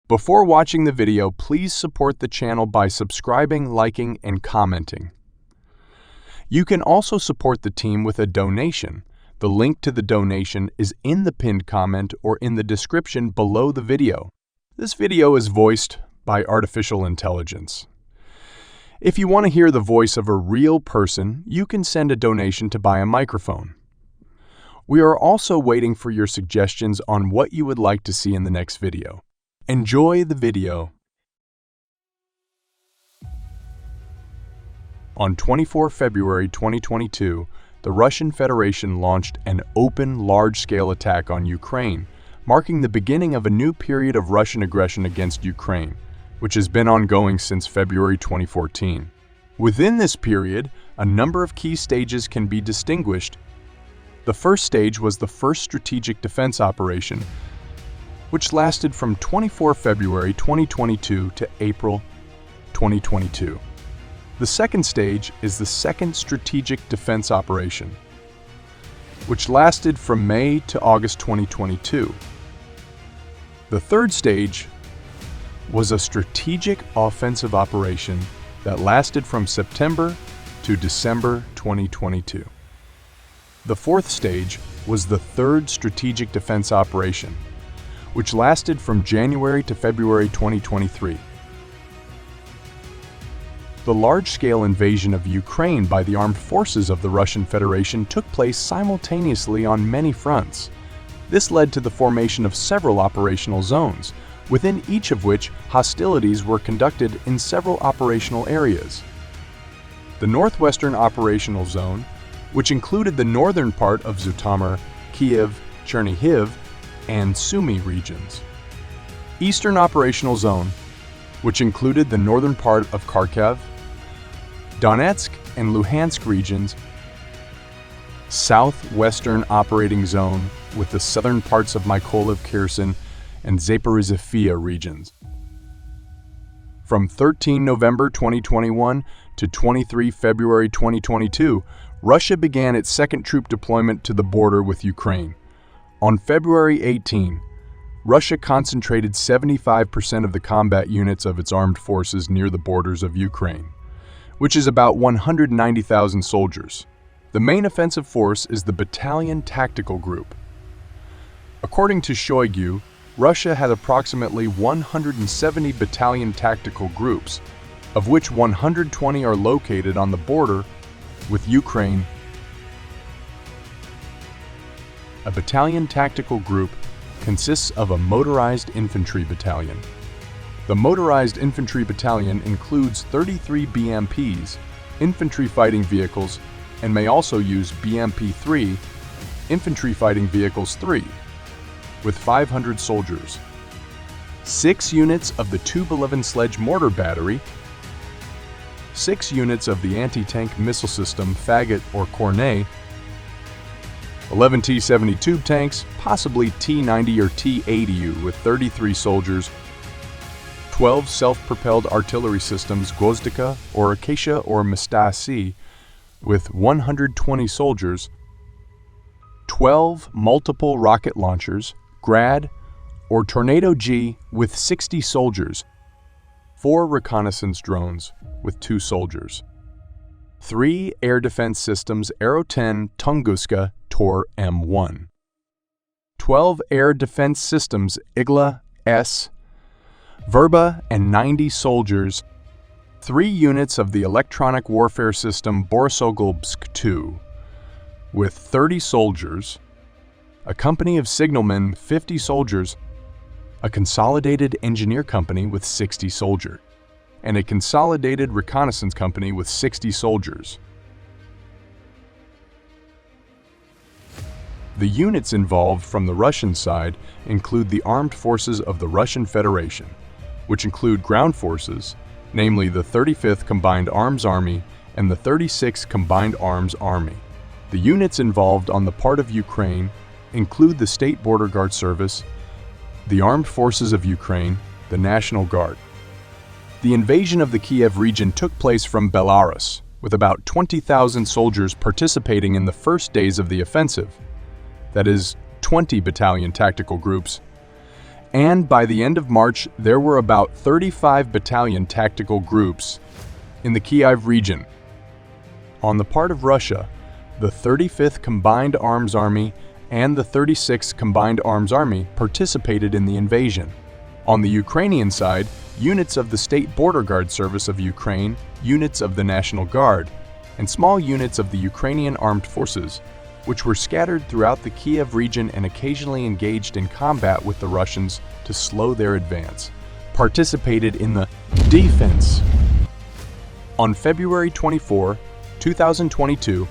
Before watching the video, please support the channel by subscribing, liking, and commenting. You can also support the team with a donation. The link to the donation is in the pinned comment or in the description below the video. This video is voiced by artificial intelligence. If you want to hear the voice of a real person, you can send a donation to buy a microphone. We are also waiting for your suggestions on what you would like to see in the next video. Enjoy the video. On 24 February 2022, the Russian Federation launched an open, large-scale attack on Ukraine, marking the beginning of a new period of Russian aggression against Ukraine, which has been ongoing since February 2014. Within this period, a number of key stages can be distinguished. The first stage was the first strategic defense operation, which lasted from 24 February 2022 to April 2022. The second stage is the second strategic defense operation, which lasted from May to August 2022. The third stage was a strategic offensive operation that lasted from September to December 2022. The fourth stage was the third strategic defense operation, which lasted from January to February 2023. The large-scale invasion of Ukraine by the armed forces of the Russian Federation took place simultaneously on many fronts. This led to the formation of several operational zones, within each of which hostilities were conducted in several operational areas. The Northwestern Operational Zone, which included the northern part of Zhytomyr, Kiev, Chernihiv, and Sumy regions. Eastern Operational Zone, which included the northern part of Kharkiv, Donetsk and Luhansk regions. Southwestern Operating Zone, with the southern parts of Mykolaiv, Kherson, and Zaporizhzhia regions. From 13 November 2021 to 23 February 2022, Russia began its second troop deployment to the border with Ukraine. On February 18, Russia concentrated 75% of the combat units of its armed forces near the borders of Ukraine, which is about 190,000 soldiers. The main offensive force is the Battalion Tactical Group. According to Shoigu, Russia had approximately 170 battalion tactical groups, of which 120 are located on the border with Ukraine. A battalion tactical group consists of a motorized infantry battalion. The motorized infantry battalion includes 33 BMPs, infantry fighting vehicles, and may also use BMP-3, infantry fighting vehicles 3, with 500 soldiers. 6 units of the Tube-11 Sledge Mortar Battery, 6 units of the anti-tank missile system Faggot or Cornet, 11 T-70 tube tanks, possibly T-90 or T-80U with 33 soldiers, 12 self-propelled artillery systems Gwozdika or Acacia or Mstasi with 120 soldiers, 12 multiple rocket launchers, Grad or Tornado G with 60 soldiers, 4 reconnaissance drones with 2 soldiers, 3 air defense systems Aero-10 Tunguska Tor M1, 12 air defense systems Igla S, Verba, and 90 soldiers, 3 units of the electronic warfare system Borisogolsk-2 with 30 soldiers, a company of signalmen 50 soldiers, a consolidated engineer company with 60 soldiers, and a consolidated reconnaissance company with 60 soldiers. The units involved from the Russian side include the armed forces of the Russian Federation, which include ground forces, namely the 35th Combined Arms Army and the 36th Combined Arms Army. The units involved on the part of Ukraine include the State Border Guard Service, the Armed Forces of Ukraine, the National Guard. The invasion of the Kiev region took place from Belarus, with about 20,000 soldiers participating in the first days of the offensive, that is, 20 battalion tactical groups, And by the end of March, there were about 35 battalion tactical groups in the Kiev region. On the part of Russia, the 35th Combined Arms Army and the 36th Combined Arms Army participated in the invasion. On the Ukrainian side, units of the State Border Guard Service of Ukraine, units of the National Guard, and small units of the Ukrainian Armed Forces, which were scattered throughout the Kiev region and occasionally engaged in combat with the Russians to slow their advance, participated in the defense. On February 24, 2022,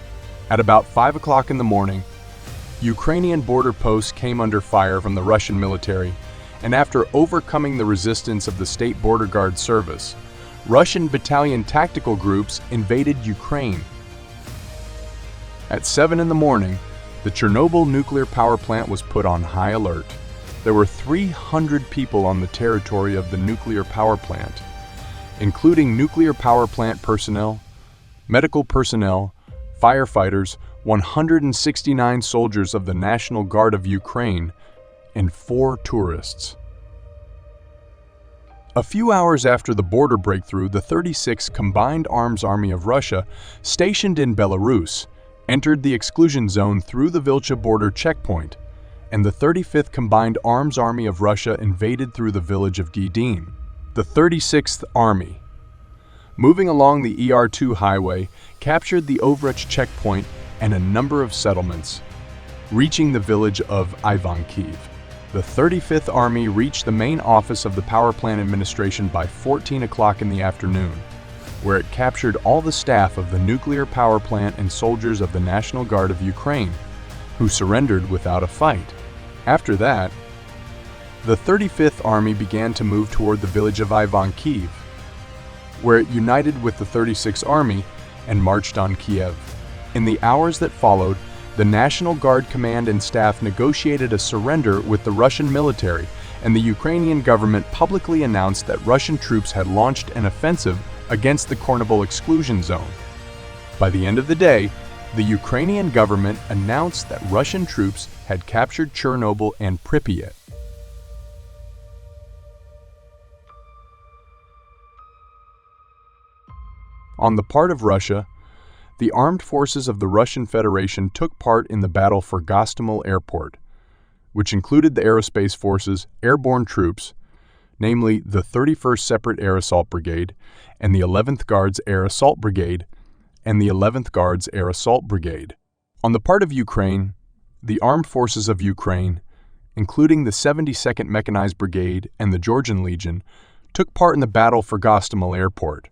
at about 5 o'clock in the morning, Ukrainian border posts came under fire from the Russian military, and after overcoming the resistance of the State Border Guard Service, Russian battalion tactical groups invaded Ukraine. At 7 in the morning, the Chernobyl nuclear power plant was put on high alert. There were 300 people on the territory of the nuclear power plant, including nuclear power plant personnel, medical personnel, firefighters, 169 soldiers of the National Guard of Ukraine, and 4 tourists. A few hours after the border breakthrough, the 36th Combined Arms Army of Russia, stationed in Belarus, entered the exclusion zone through the Vilcha border checkpoint, and the 35th Combined Arms Army of Russia invaded through the village of Gidin. The 36th Army, moving along the ER2 highway, captured the Overich checkpoint and a number of settlements, reaching the village of Ivankiv. The 35th Army reached the main office of the power plant administration by 14 o'clock in the afternoon, where it captured all the staff of the nuclear power plant and soldiers of the National Guard of Ukraine, who surrendered without a fight. After that, the 35th Army began to move toward the village of Ivankiv, where it united with the 36th Army and marched on Kiev. In the hours that followed, the National Guard command and staff negotiated a surrender with the Russian military, and the Ukrainian government publicly announced that Russian troops had launched an offensive against the Chernobyl exclusion zone. By the end of the day, the Ukrainian government announced that Russian troops had captured Chernobyl and Pripyat. On the part of Russia, the armed forces of the Russian Federation took part in the battle for Gostomel Airport, which included the aerospace forces' airborne troops, namely the 31st Separate Air Assault Brigade and the 11th Guards Air Assault Brigade and the 11th Guards Air Assault Brigade. On the part of Ukraine, the armed forces of Ukraine, including the 72nd Mechanized Brigade and the Georgian Legion, took part in the battle for Gostomel Airport.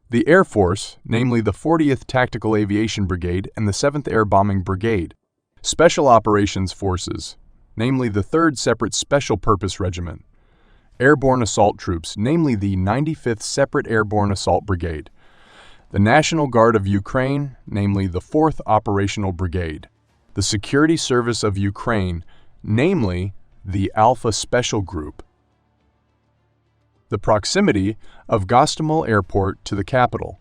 The Air Force, namely the 40th Tactical Aviation Brigade and the 7th Air Bombing Brigade, Special Operations Forces, namely the 3rd Separate Special Purpose Regiment, Airborne Assault Troops, namely the 95th Separate Airborne Assault Brigade, the National Guard of Ukraine, namely the 4th Operational Brigade, the Security Service of Ukraine, namely the Alpha Special Group. The proximity of Gostomel Airport to the capital,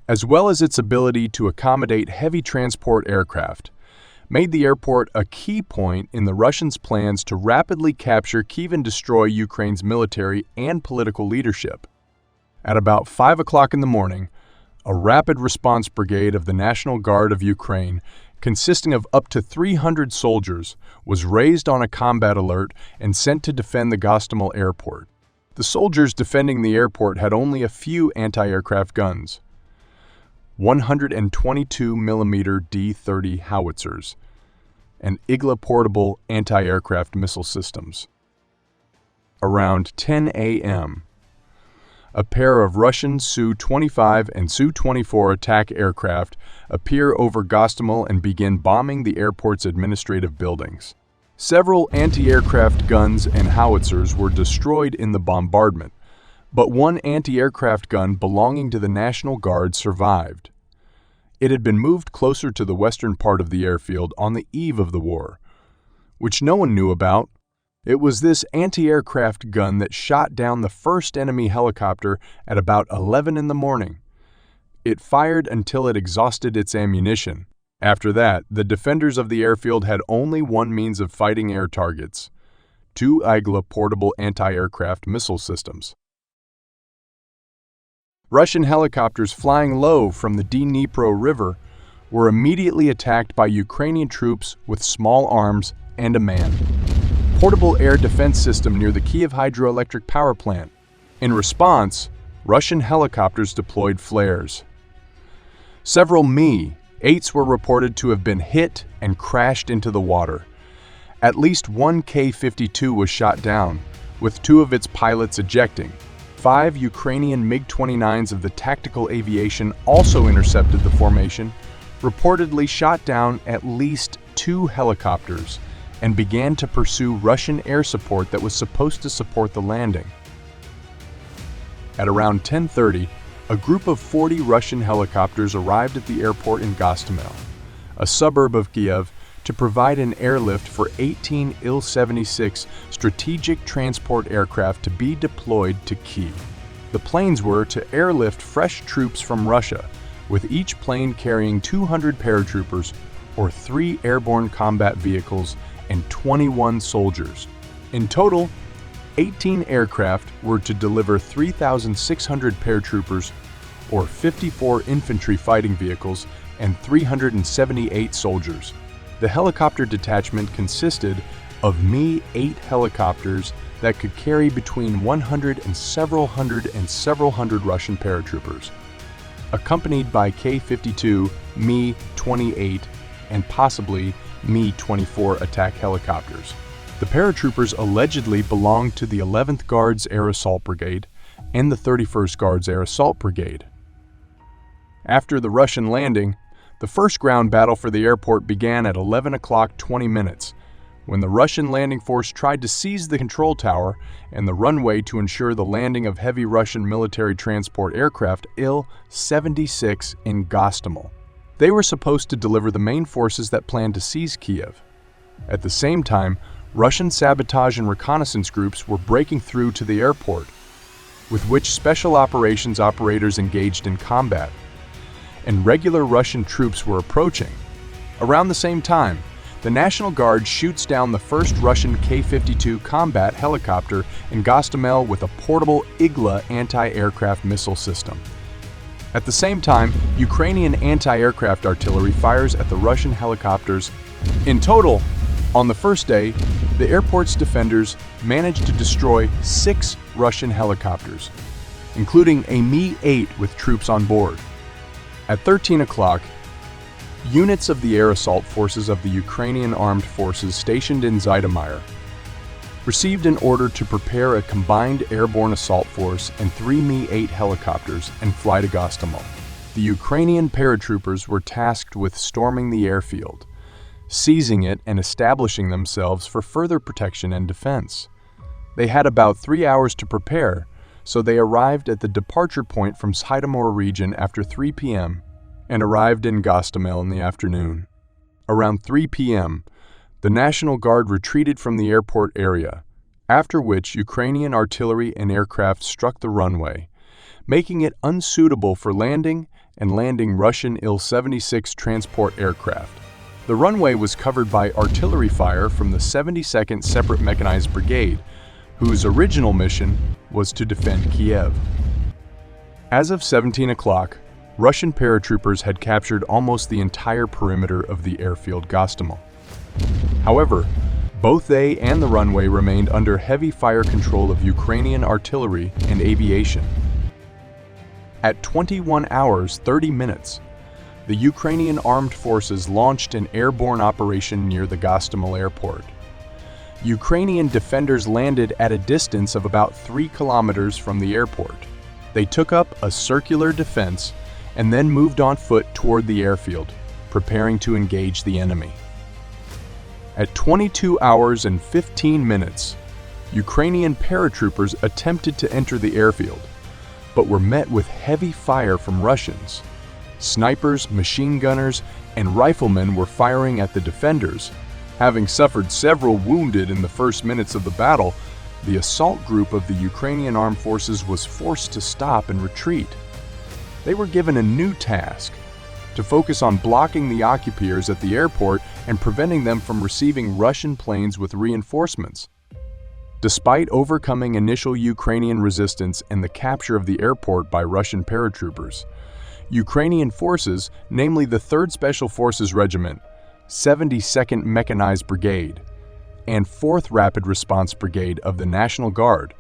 as well as its ability to accommodate heavy transport aircraft, made the airport a key point in the Russians' plans to rapidly capture Kyiv and destroy Ukraine's military and political leadership. At about 5 o'clock in the morning, a rapid response brigade of the National Guard of Ukraine, consisting of up to 300 soldiers, was raised on a combat alert and sent to defend the Gostomel Airport. The soldiers defending the airport had only a few anti-aircraft guns, 122mm D-30 howitzers, and Igla portable anti-aircraft missile systems. Around 10 a.m., a pair of Russian Su-25 and Su-24 attack aircraft appear over Gostomel and begin bombing the airport's administrative buildings. Several anti-aircraft guns and howitzers were destroyed in the bombardment, but one anti-aircraft gun belonging to the National Guard survived. It had been moved closer to the western part of the airfield on the eve of the war, which no one knew about. It was this anti-aircraft gun that shot down the first enemy helicopter at about 11 in the morning. It fired until it exhausted its ammunition. After that, the defenders of the airfield had only one means of fighting air targets: 2 Igla portable anti-aircraft missile systems. Russian helicopters flying low from the Dnipro River were immediately attacked by Ukrainian troops with small arms and a man. Portable air defense system near the Kyiv hydroelectric power plant. In response, Russian helicopters deployed flares. Several Mi-8s were reported to have been hit and crashed into the water. At least one K-52 was shot down, with 2 of its pilots ejecting. 5 Ukrainian MiG-29s of the tactical aviation also intercepted the formation, reportedly shot down at least 2 helicopters, and began to pursue Russian air support that was supposed to support the landing. At around 10:30, a group of 40 Russian helicopters arrived at the airport in Gostomel, a suburb of Kyiv, to provide an airlift for 18 Il-76 strategic transport aircraft to be deployed to Kyiv. The planes were to airlift fresh troops from Russia, with each plane carrying 200 paratroopers or 3 airborne combat vehicles and 21 soldiers. In total, 18 aircraft were to deliver 3,600 paratroopers or 54 infantry fighting vehicles and 378 soldiers. The helicopter detachment consisted of Mi-8 helicopters that could carry between 100 and several hundred Russian paratroopers, accompanied by K-52, Mi-28, and possibly Mi-24 attack helicopters. The paratroopers allegedly belonged to the 11th Guards Air Assault Brigade and the 31st Guards Air Assault Brigade. After the Russian landing, the first ground battle for the airport began at 11 o'clock 20 minutes, when the Russian landing force tried to seize the control tower and the runway to ensure the landing of heavy Russian military transport aircraft Il-76 in Gostomel. They were supposed to deliver the main forces that planned to seize Kyiv. At the same time, Russian sabotage and reconnaissance groups were breaking through to the airport, with which special operations operators engaged in combat, and regular Russian troops were approaching. Around the same time, the National Guard shoots down the first Russian K-52 combat helicopter in Gostomel with a portable Igla anti-aircraft missile system. At the same time, Ukrainian anti-aircraft artillery fires at the Russian helicopters. In total, on the first day, the airport's defenders managed to destroy 6 Russian helicopters, including a Mi-8 with troops on board. At 13 o'clock, units of the air assault forces of the Ukrainian armed forces stationed in Zhytomyr received an order to prepare a combined airborne assault force and 3 Mi-8 helicopters and fly to Gostomel. The Ukrainian paratroopers were tasked with storming the airfield, seizing it and establishing themselves for further protection and defense. They had about 3 hours to prepare, so they arrived at the departure point from Zhytomyr region after 3 p.m. and arrived in Gostomel in the afternoon. Around 3 p.m., the National Guard retreated from the airport area, after which Ukrainian artillery and aircraft struck the runway, making it unsuitable for landing and landing Russian Il-76 transport aircraft. The runway was covered by artillery fire from the 72nd Separate Mechanized Brigade, whose original mission was to defend Kyiv. As of 17 o'clock, Russian paratroopers had captured almost the entire perimeter of the airfield Gostomel. However, both they and the runway remained under heavy fire control of Ukrainian artillery and aviation. At 21 hours 30 minutes, the Ukrainian armed forces launched an airborne operation near the Gostomel airport. Ukrainian defenders landed at a distance of about 3 kilometers from the airport. They took up a circular defense and then moved on foot toward the airfield, preparing to engage the enemy. At 22 hours and 15 minutes, Ukrainian paratroopers attempted to enter the airfield, but were met with heavy fire from Russians. Snipers, machine gunners, and riflemen were firing at the defenders. Having suffered several wounded in the first minutes of the battle, the assault group of the Ukrainian armed forces was forced to stop and retreat. They were given a new task: to focus on blocking the occupiers at the airport and preventing them from receiving Russian planes with reinforcements. Despite overcoming initial Ukrainian resistance and the capture of the airport by Russian paratroopers, Ukrainian forces, namely the 3rd Special Forces Regiment, 72nd Mechanized Brigade, and 4th Rapid Response Brigade of the National Guard,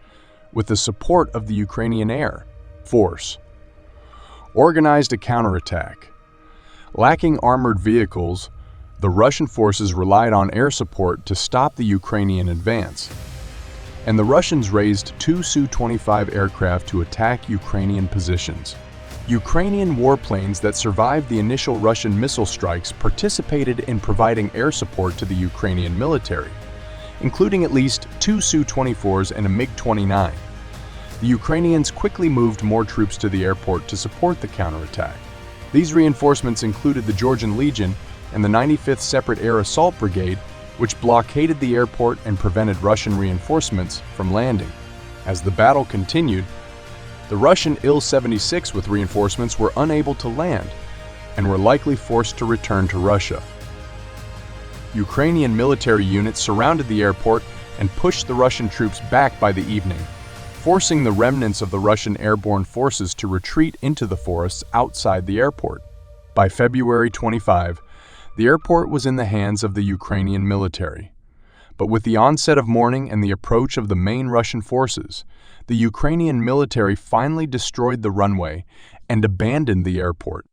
with the support of the Ukrainian Air Force, organized a counterattack. Lacking armored vehicles, the Russian forces relied on air support to stop the Ukrainian advance, and the Russians raised 2 Su-25 aircraft to attack Ukrainian positions. Ukrainian warplanes that survived the initial Russian missile strikes participated in providing air support to the Ukrainian military, including at least 2 Su-24s and a MiG-29. The Ukrainians quickly moved more troops to the airport to support the counterattack. These reinforcements included the Georgian Legion and the 95th Separate Air Assault Brigade, which blockaded the airport and prevented Russian reinforcements from landing. As the battle continued, the Russian Il-76 with reinforcements were unable to land and were likely forced to return to Russia. Ukrainian military units surrounded the airport and pushed the Russian troops back by the evening, forcing the remnants of the Russian airborne forces to retreat into the forests outside the airport. By February 25, the airport was in the hands of the Ukrainian military. But with the onset of morning and the approach of the main Russian forces, the Ukrainian military finally destroyed the runway and abandoned the airport,